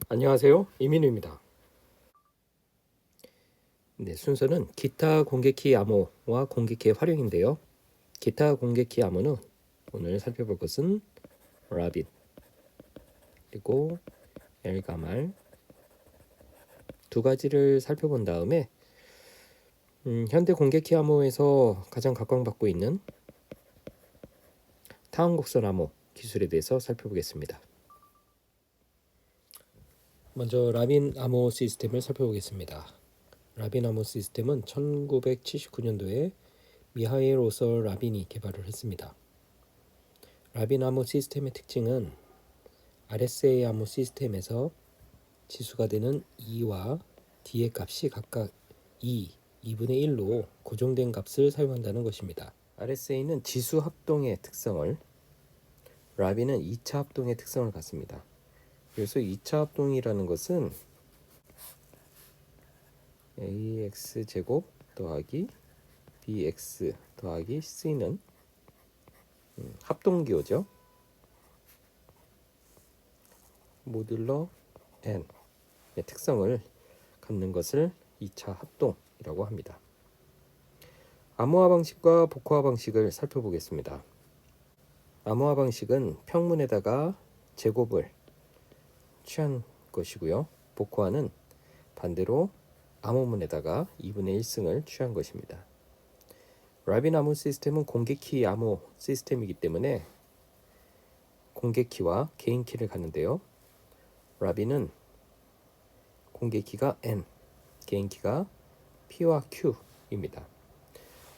안녕하세요, 이민우입니다. 네, 순서는 기타 공개키 암호와 공개키의 활용인데요. 기타 공개키 암호는 오늘 살펴볼 것은 라빈, 그리고 엘가말 두 가지를 살펴본 다음에 현대 공개키 암호에서 가장 각광받고 있는 타원곡선 암호 기술에 대해서 살펴보겠습니다. 먼저 라빈 암호 시스템을 살펴보겠습니다. 라빈 암호 시스템은 1979년도에 미하일 오서 라빈이 개발을 했습니다. 라빈 암호 시스템의 특징은 RSA 암호 시스템에서 지수가 되는 2와 D의 값이 각각 2분의 1로 고정된 값을 사용한다는 것입니다. RSA는 지수 합동의 특성을, 라빈은 2차 합동의 특성을 갖습니다. 그래서 2차 합동이라는 것은 AX제곱 더하기 BX 더하기 C는 합동기호죠. 모듈러 N의 특성을 갖는 것을 2차 합동이라고 합니다. 암호화 방식과 복호화 방식을 살펴보겠습니다. 암호화 방식은 평문에다가 제곱을 취한 것이고요. 복호화는 반대로 암호문에다가 2분의 1승을 취한 것입니다. 라빈 암호 시스템은 공개키 암호 시스템이기 때문에 공개키와 개인키를 갖는데요. 라빈은 공개키가 N, 개인키가 P와 Q입니다.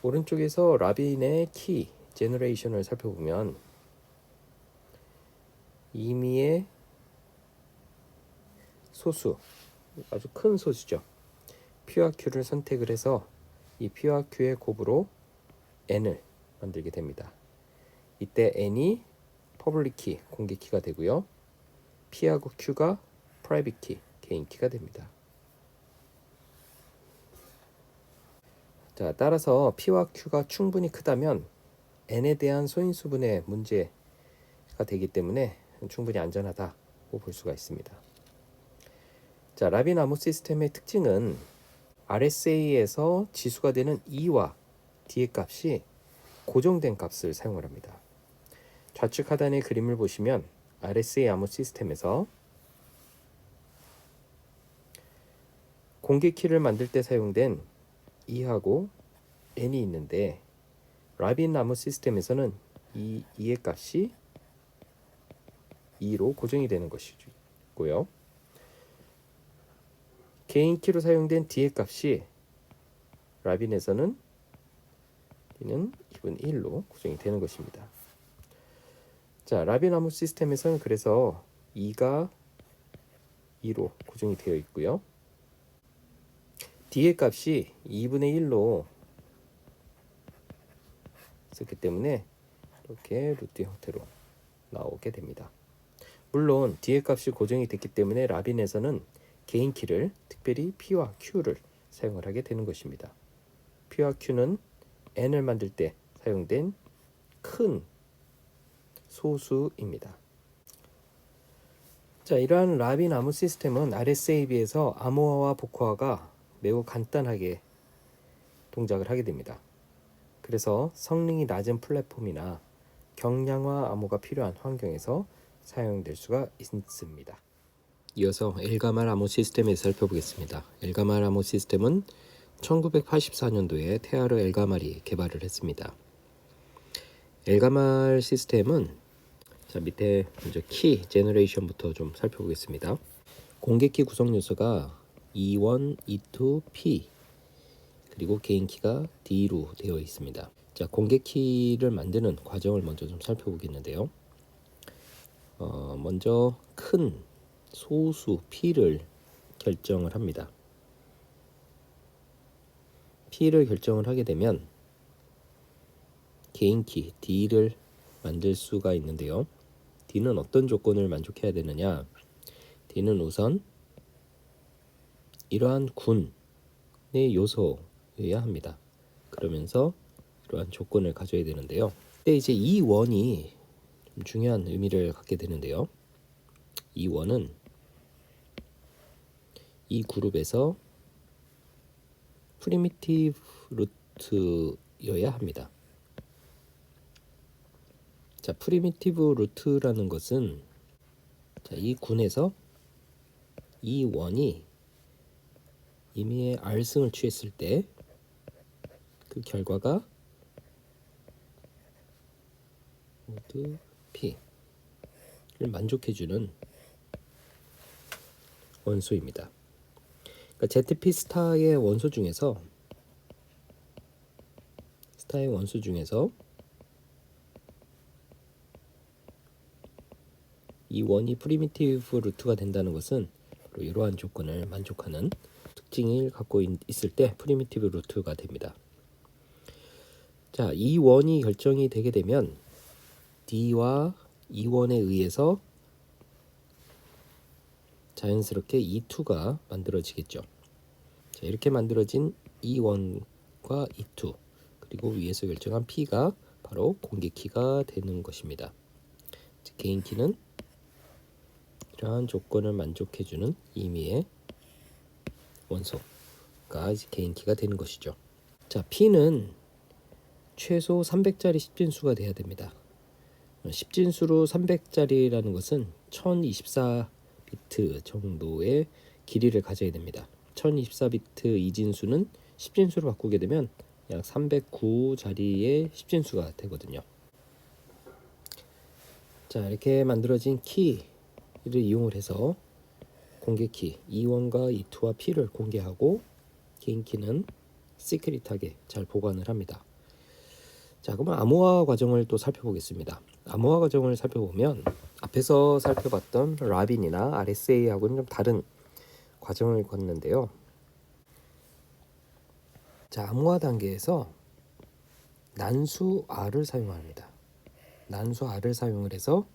오른쪽에서 라빈의 키 제너레이션을 살펴보면 임의의 소수, 아주 큰 소수죠. P와 Q를 선택을 해서 이 P와 Q의 곱으로 N을 만들게 됩니다. 이때 N이 퍼블릭 키, 공개 키가 되고요. P하고 Q가 프라이빗 키, 개인 키가 됩니다. 자, 따라서 P와 Q가 충분히 크다면 N에 대한 소인수분의 문제가 되기 때문에 충분히 안전하다고 볼 수가 있습니다. 자, 라빈 암호 시스템의 특징은 RSA에서 지수가 되는 2와 D의 값이 고정된 값을 사용을 합니다. 좌측 하단의 그림을 보시면 RSA 암호 시스템에서 공개 키를 만들 때 사용된 2하고 N이 있는데 라빈 암호 시스템에서는 이 2의 값이 2로 고정이 되는 것이고요. 개인 키로 사용된 D의 값이 라빈에서는 D는 2분의 1로 고정이 되는 것입니다. 자, 라빈 암호 시스템에서는 그래서 2가 2로 고정이 되어 있고요. D의 값이 2분의 1로 있었기 때문에 이렇게 루트 형태로 나오게 됩니다. 물론 D의 값이 고정이 됐기 때문에 라빈에서는 개인 키를, 특별히 P와 Q를 사용을 하게 되는 것입니다. P와 Q는 N을 만들 때 사용된 큰 소수입니다. 자, 이러한 라빈 암호 시스템은 RSA에 비해서 암호화와 복호화가 매우 간단하게 동작을 하게 됩니다. 그래서 성능이 낮은 플랫폼이나 경량화 암호가 필요한 환경에서 사용될 수가 있습니다. 이어서 엘가말 암호 시스템에 살펴보겠습니다. 엘가말 암호 시스템은 1984년도에 테아르 엘가말이 개발을 했습니다. 엘가말 시스템은 자, 밑에 먼저 키 제너레이션부터 좀 살펴보겠습니다. 공개키 구성 요소가 E1, E2, P 그리고 개인 키가 D로 되어 있습니다. 자, 공개키를 만드는 과정을 먼저 좀 살펴보겠는데요. 먼저 큰 소수 P를 결정을 합니다. P를 결정을 하게 되면 개인 키 D를 만들 수가 있는데요. D는 어떤 조건을 만족해야 되느냐? D는 우선 이러한 군의 요소여야 합니다. 그러면서 이러한 조건을 가져야 되는데요. 근데 이제 이 원이 좀 중요한 의미를 갖게 되는데요. 이 원은 이 그룹에서 프리미티브 루트여야 합니다. 자, 프리미티브 루트라는 것은 자, 이 군에서 이 원이 임의의 R승을 취했을 때 그 결과가 모두 P를 만족해주는 원소입니다. 그러니까 ZP 스타의 원소 중에서 이 원이 프리미티브 루트가 된다는 것은 바로 이러한 조건을 만족하는 특징을 갖고 있을 때 프리미티브 루트가 됩니다. 자, 이 원이 결정이 되게 되면 D와 이 원에 의해서 자연스럽게 E2가 만들어지겠죠. 자, 이렇게 만들어진 E1과 E2 그리고 위에서 결정한 P가 바로 공개키가 되는 것입니다. 개인키는 이러한 조건을 만족해주는 임의의 원소가 이제 개인키가 되는 것이죠. 자, P는 최소 300짜리 10진수가 돼야 됩니다. 10진수로 300짜리라는 것은 1024비트 정도의 길이를 가져야 됩니다. 1024비트 이진수는 10진수로 바꾸게 되면 약 309자리의 10진수가 되거든요. 자, 이렇게 만들어진 키를 이용을 해서 공개키 E1과 E2와 P를 공개하고 개인키는 시크릿하게 잘 보관을 합니다. 자, 그러면 암호화 과정을 또 살펴보겠습니다. 암호화 과정을 살펴보면 앞에서 살펴봤던 라빈이나 RSA하고는 좀 다른 과정을 걷는데요. 자, 암호화 단계에서 난수 R을 사용합니다. 난수 R을 사용을 해서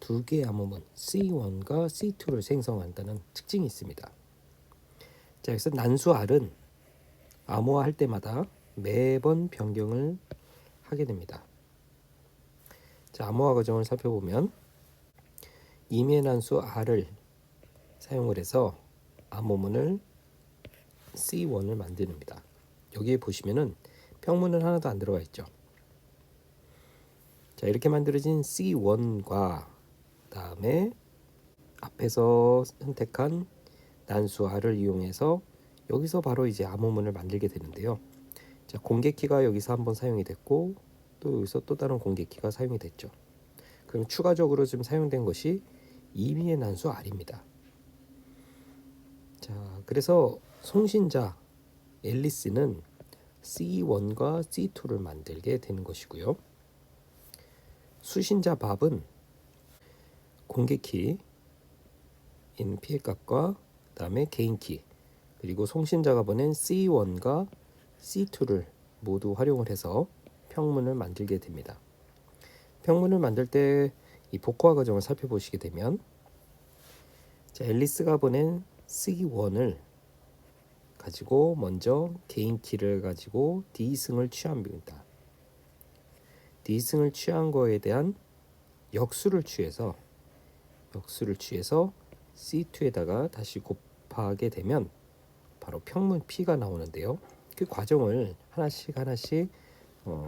두 개의 암호문 C1과 C2를 생성한다는 특징이 있습니다. 자, 그래서 난수 R은 암호화할 때마다 매번 변경을 하게 됩니다. 자, 암호화 과정을 살펴보면 임의 난수 R을 사용을 해서 암호문을 C1을 만듭니다. 여기에 보시면은 평문은 하나도 안 들어가 있죠. 자, 이렇게 만들어진 C1과 다음에 앞에서 선택한 난수 R을 이용해서 여기서 바로 이제 암호문을 만들게 되는데요. 자, 공개키가 여기서 한번 사용이 됐고 또 여기서 또 다른 공개키가 사용이 됐죠. 그럼 추가적으로 지금 사용된 것이 임의의 난수 R입니다. 자, 그래서 송신자 앨리스는 C1과 C2를 만들게 되는 것이고요. 수신자 밥은 공개키인 피해값과 그다음에 개인키 그리고 송신자가 보낸 C1과 C2를 모두 활용을 해서 평문을 만들게 됩니다. 평문을 만들 때 이 복호화 과정을 살펴보시게 되면 자, 앨리스가 보낸 C1을 가지고 먼저 개인키를 가지고 D승을 취합니다. D승을 취한 거에 대한 역수를 취해서 C2에다가 다시 곱하게 되면 바로 평문 P가 나오는데요. 그 과정을 하나씩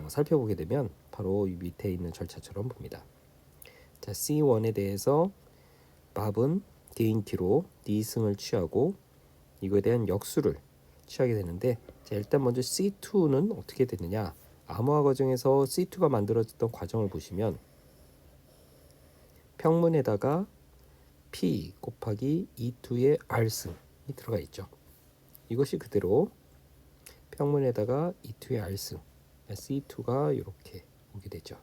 살펴보게 되면 바로 이 밑에 있는 절차처럼 봅니다. 자, C1에 대해서 밥은 개인키로 D승을 취하고 이거에 대한 역수를 취하게 되는데 자, 일단 먼저 C2는 어떻게 되느냐, 암호화 과정에서 C2가 만들어졌던 과정을 보시면 평문에다가 P 곱하기 E2의 R승이 들어가 있죠. 이것이 그대로 평문에다가 E2의 R승 C2가 이렇게 오게 되죠.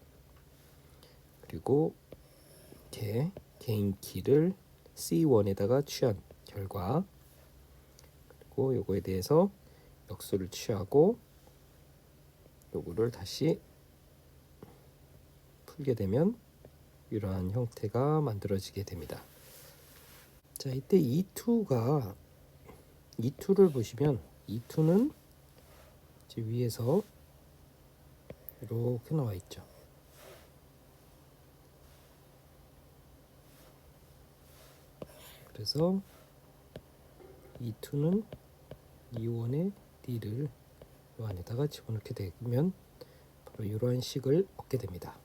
그리고 이렇게 개인키를 C1에다가 취한 결과 그리고 요거에 대해서 역수를 취하고 요거를 다시 풀게 되면 이러한 형태가 만들어지게 됩니다. 자, 이때 E2를 보시면 E2는 이제 위에서 이렇게 나와 있죠. 그래서 E2는 E1의 D를 이 안에다가 집어넣게 되면 바로 이러한 식을 얻게 됩니다.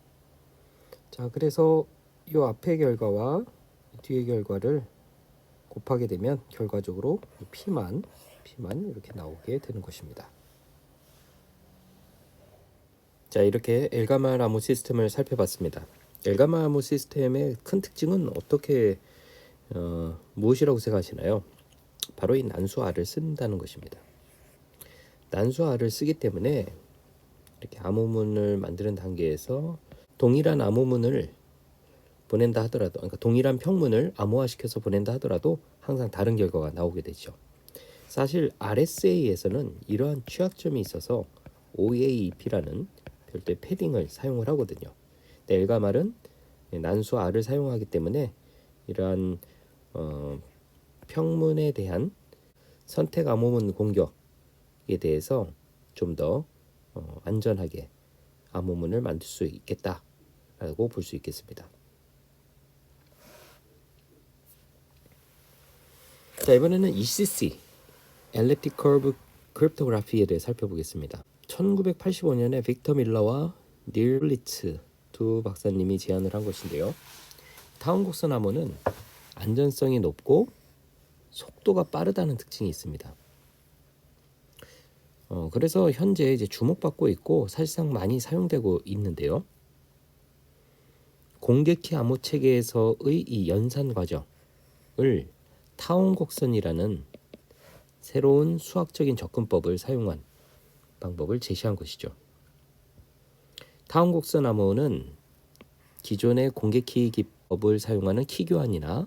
자, 그래서 이 앞의 결과와 뒤의 결과를 곱하게 되면 결과적으로 P만 이렇게 나오게 되는 것입니다. 자, 이렇게 엘가말 암호 시스템을 살펴봤습니다. 엘가말 암호 시스템의 큰 특징은 어떻게 무엇이라고 생각하시나요? 바로 이 난수 R을 쓴다는 것입니다. 난수 R을 쓰기 때문에 이렇게 암호문을 만드는 단계에서 동일한 암호문을 보낸다 하더라도, 그러니까 동일한 평문을 암호화시켜서 보낸다 하더라도 항상 다른 결과가 나오게 되죠. 사실 RSA에서는 이러한 취약점이 있어서 OAEP라는 별도의 패딩을 사용을 하거든요. 근데 엘가말은 난수 R을 사용하기 때문에 이러한 평문에 대한 선택 암호문 공격에 대해서 좀 더 안전하게 암호문을 만들 수 있겠다라고 볼 수 있겠습니다. 자, 이번에는 ECC, Elliptic Curve Cryptography에 대해 살펴보겠습니다. 1985년에 빅터 밀러와 닐 블리츠 두 박사님이 제안을 한 것인데요. 타운 곡선 암호는 안전성이 높고 속도가 빠르다는 특징이 있습니다. 그래서 현재 이제 주목받고 있고 사실상 많이 사용되고 있는데요. 공개키 암호 체계에서의 이 연산 과정을 타운 곡선이라는 새로운 수학적인 접근법을 사용한 방법을 제시한 것이죠. 타운 곡선 암호는 기존의 공개키 기법을 사용하는 키 교환이나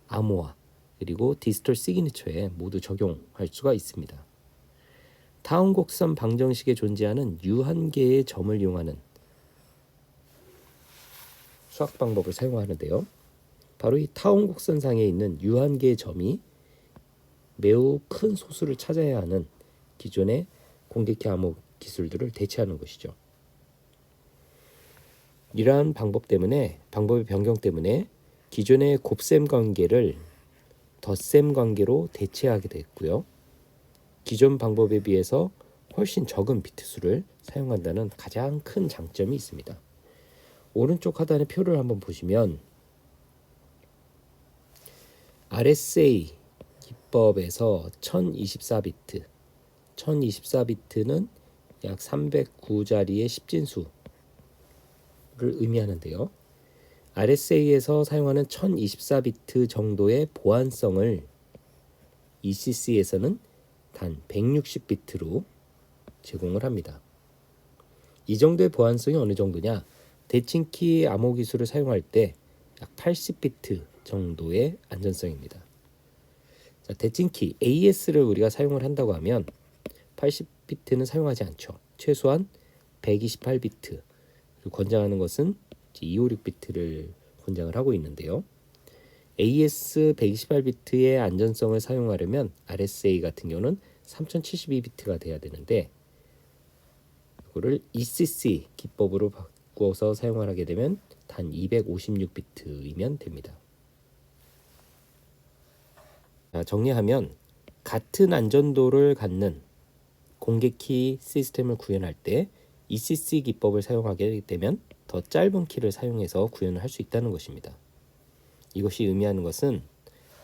암호화 그리고 디지털 시그니처에 모두 적용할 수가 있습니다. 타운 곡선 방정식에 존재하는 유한계의 점을 이용하는 수학 방법을 사용하는데요. 바로 이 타운 곡선상에 있는 유한계의 점이 매우 큰 소수를 찾아야 하는 기존의 공개키 암호 기술들을 대체하는 것이죠. 이러한 방법의 변경 때문에 기존의 곱셈 관계를 덧셈 관계로 대체하게 됐고요. 기존 방법에 비해서 훨씬 적은 비트 수를 사용한다는 가장 큰 장점이 있습니다. 오른쪽 하단의 표를 한번 보시면 RSA 기법에서 1024비트는 약 309자리의 10진수를 의미하는데요. RSA에서 사용하는 1024비트 정도의 보안성을 ECC에서는 단 160비트로 제공을 합니다. 이 정도의 보안성이 어느 정도냐? 대칭키 암호 기술을 사용할 때 약 80비트 정도의 안전성입니다. 자, 대칭키 AS를 우리가 사용을 한다고 하면 80비트는 사용하지 않죠. 최소한 128비트 권장하는 것은 256비트를 권장을 하고 있는데요. AS 128비트의 안전성을 사용하려면 RSA 같은 경우는 3072비트가 돼야 되는데 이거를 ECC 기법으로 바꿔서 사용을 하게 되면 단 256비트이면 됩니다. 자, 정리하면 같은 안전도를 갖는 공개키 시스템을 구현할 때 ECC 기법을 사용하게 되면 더 짧은 키를 사용해서 구현을 할 수 있다는 것입니다. 이것이 의미하는 것은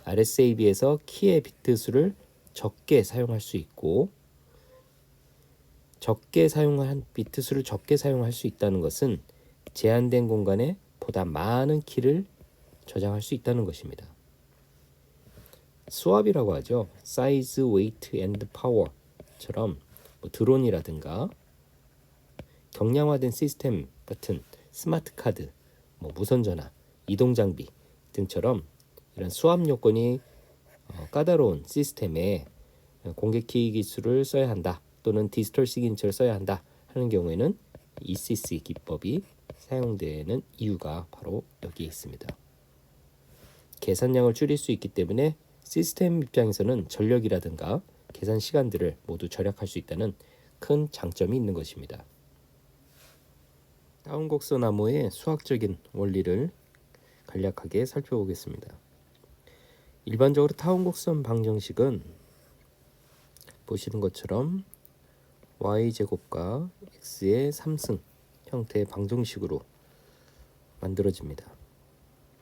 RSA에 비해서 키의 비트 수를 적게 사용할 수 있고 비트 수를 적게 사용할 수 있다는 것은 제한된 공간에 보다 많은 키를 저장할 수 있다는 것입니다. 수압이라고 하죠. Size, Weight and Power처럼 드론이라든가 경량화된 시스템 같은 스마트 카드, 무선 전화, 이동 장비 등처럼 이런 수압 요건이 까다로운 시스템에 공개키 기술을 써야 한다 또는 디지털 시그니처를 써야 한다 하는 경우에는 ECC 기법이 사용되는 이유가 바로 여기에 있습니다. 계산량을 줄일 수 있기 때문에 시스템 입장에서는 전력이라든가 계산 시간들을 모두 절약할 수 있다는 큰 장점이 있는 것입니다. 타운곡선 암호의 수학적인 원리를 간략하게 살펴보겠습니다. 일반적으로 타운곡선 방정식은 보시는 것처럼 y제곱과 x의 3승 형태의 방정식으로 만들어집니다.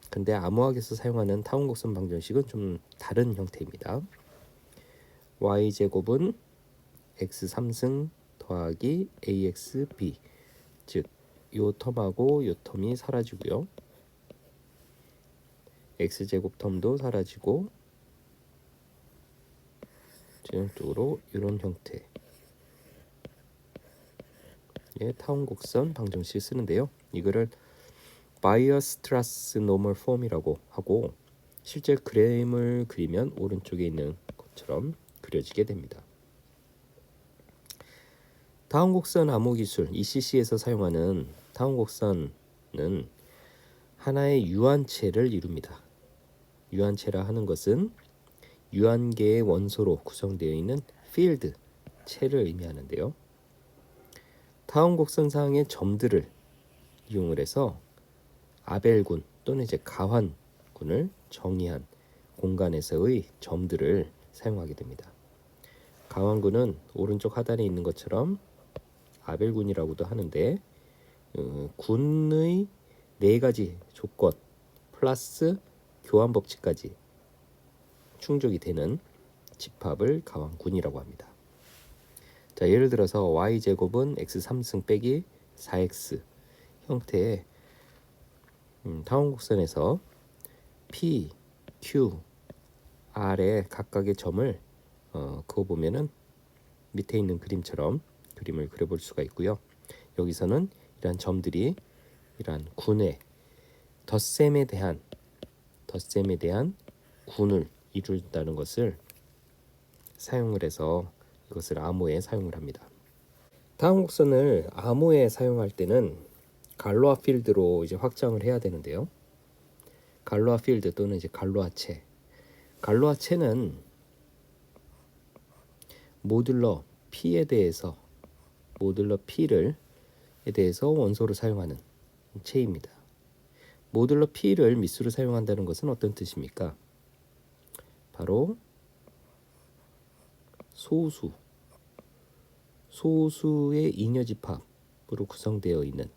근데 암호학에서 사용하는 타원곡선 방정식은 좀 다른 형태입니다. y제곱은 x 3승 더하기 axb, 즉 요 텀하고 요 텀이 사라지고요. x제곱 텀도 사라지고 전형적으로 이런 형태의 타원곡선 방정식을 쓰는데요. 이거를 바이어스트라스 노멀 폼이라고 하고 실제 그림을 그리면 오른쪽에 있는 것처럼 그려지게 됩니다. 타원곡선 암호기술 ECC에서 사용하는 타원곡선은 하나의 유한체를 이룹니다. 유한체라 하는 것은 유한계의 원소로 구성되어 있는 필드, 체를 의미하는데요. 타원곡선상의 점들을 이용을 해서 아벨군 또는 이제 가환군을 정의한 공간에서의 점들을 사용하게 됩니다. 가환군은 오른쪽 하단에 있는 것처럼 아벨군이라고도 하는데 군의 4가지 조건 플러스 교환 법칙까지 충족이 되는 집합을 가환군이라고 합니다. 자, 예를 들어서 y제곱은 x 3승 빼기 4x 형태의 타원곡선에서 P, Q, R의 각각의 점을 그어 보면은 밑에 있는 그림처럼 그림을 그려볼 수가 있고요. 여기서는 이러한 점들이 이러한 군의 덧셈에 대한 군을 이룬다는 것을 사용을 해서 이것을 암호에 사용을 합니다. 타원곡선을 암호에 사용할 때는 갈로아 필드로 이제 확장을 해야 되는데요. 갈로아 필드 또는 이제 갈로아체. 갈로아체는 모듈러 P에 대해서 원소로 사용하는 체입니다. 모듈러 P를 미수로 사용한다는 것은 어떤 뜻입니까? 바로 소수의 잉여집합으로 구성되어 있는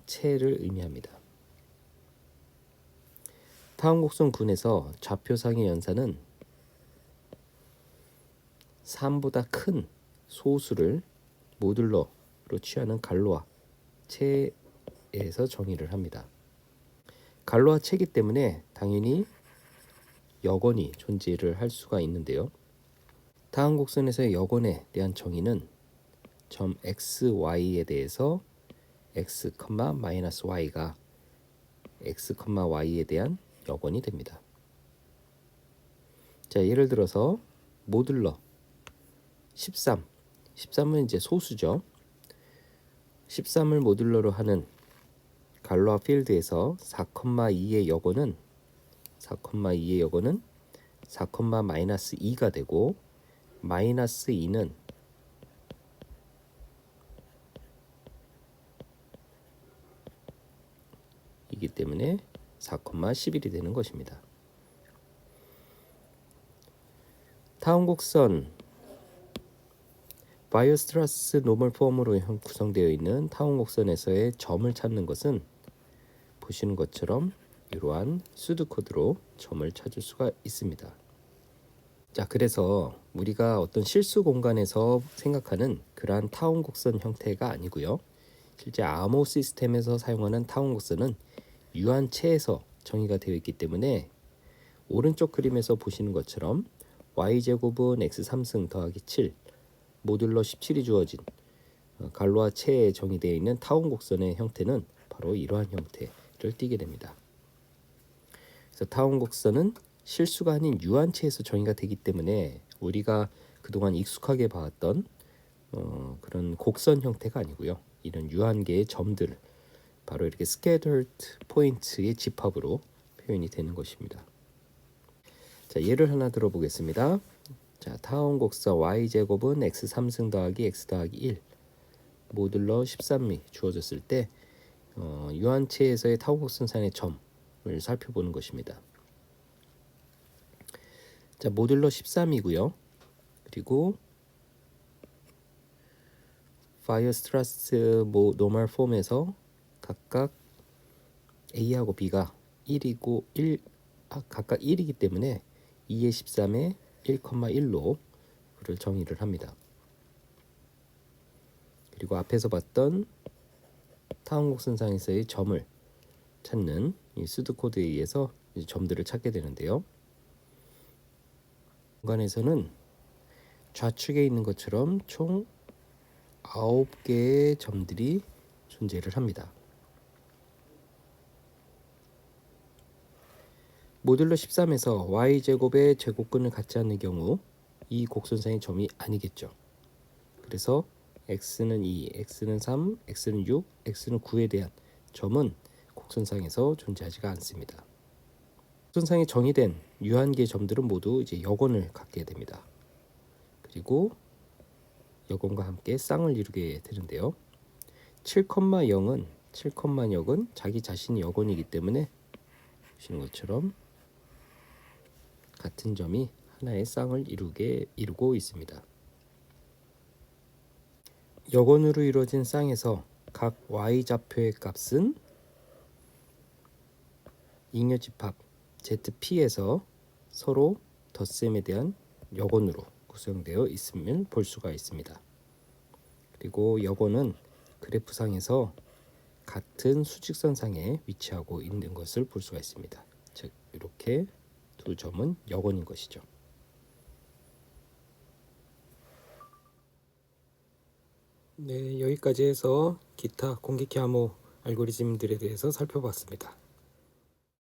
체를 의미합니다. 타원곡선 군에서 좌표상의 연산은 3보다 큰 소수를 모듈러로 취하는 갈로아 체에서 정의를 합니다. 갈로아 체이기 때문에 당연히 여건이 존재를 할 수가 있는데요. 타원곡선에서의 여건에 대한 정의는 점 xy에 대해서 x, y가 x, y에 대한 여건이 됩니다. 자, 예를 들어서 모듈러 13은 이제 소수죠. 13을 모듈러로 하는 갈로아 필드에서 4,2의 여건은 4,-2가 되고 마이너스 2는 이기 때문에 4,11이 되는 것입니다. 타원곡선 바이어스트라스 노멀 폼으로 구성되어 있는 타원곡선에서의 점을 찾는 것은 보시는 것처럼 이러한 수도 코드로 점을 찾을 수가 있습니다. 자, 그래서 우리가 어떤 실수 공간에서 생각하는 그러한 타원곡선 형태가 아니고요. 실제 암호 시스템에서 사용하는 타원곡선은 유한체에서 정의가 되어 있기 때문에 오른쪽 그림에서 보시는 것처럼 y제곱은 x 3승 더하기 7 모듈러 17이 주어진 갈로아 체에 정의되어 있는 타원곡선의 형태는 바로 이러한 형태를 띠게 됩니다. 그래서 타원곡선은 실수가 아닌 유한체에서 정의가 되기 때문에 우리가 그동안 익숙하게 봐왔던 그런 곡선 형태가 아니고요. 이런 유한계의 점들, 바로 이렇게 scattered 포인트의 집합으로 표현이 되는 것입니다. 자, 예를 하나 들어보겠습니다. 자, 타원곡선 y제곱은 x 3승 더하기 x 더하기 1 모듈러 13이 주어졌을 때 유한체에서의 타원곡선상의 점을 살펴보는 것입니다. 자, 모듈러 13이고요. 그리고 파이어스트라스 노멀 폼에서 각각 A하고 B가 1이고 각각 1이기 때문에 2의 13에 1,1로 를 정의를 합니다. 그리고 앞에서 봤던 타원곡선상에서의 점을 찾는 이 수도 코드에 의해서 점들을 찾게 되는데요. 공간에서는 좌측에 있는 것처럼 총 9개의 점들이 존재를 합니다. 모듈러 13에서 y제곱의 제곱근을 갖지 않는 경우 이 곡선상의 점이 아니겠죠. 그래서 x는 2, x는 3, x는 6, x는 9에 대한 점은 곡선상에서 존재하지가 않습니다. 곡선상에 정의된 유한계의 점들은 모두 이제 여건을 갖게 됩니다. 그리고 여건과 함께 쌍을 이루게 되는데요. 7,0은 자기 자신이 여건이기 때문에 보시는 것처럼 같은 점이 하나의 쌍을 이루고 있습니다. 여건으로 이루어진 쌍에서 각 y좌표의 값은 잉여집합 ZP에서 서로 덧셈에 대한 여건으로 구성되어 있음을 볼 수가 있습니다. 그리고 여건은 그래프상에서 같은 수직선상에 위치하고 있는 것을 볼 수가 있습니다. 즉 이렇게 두 점은 여건인 것이죠. 네, 여기까지 해서 기타 공기키 암호 알고리즘들에 대해서 살펴봤습니다.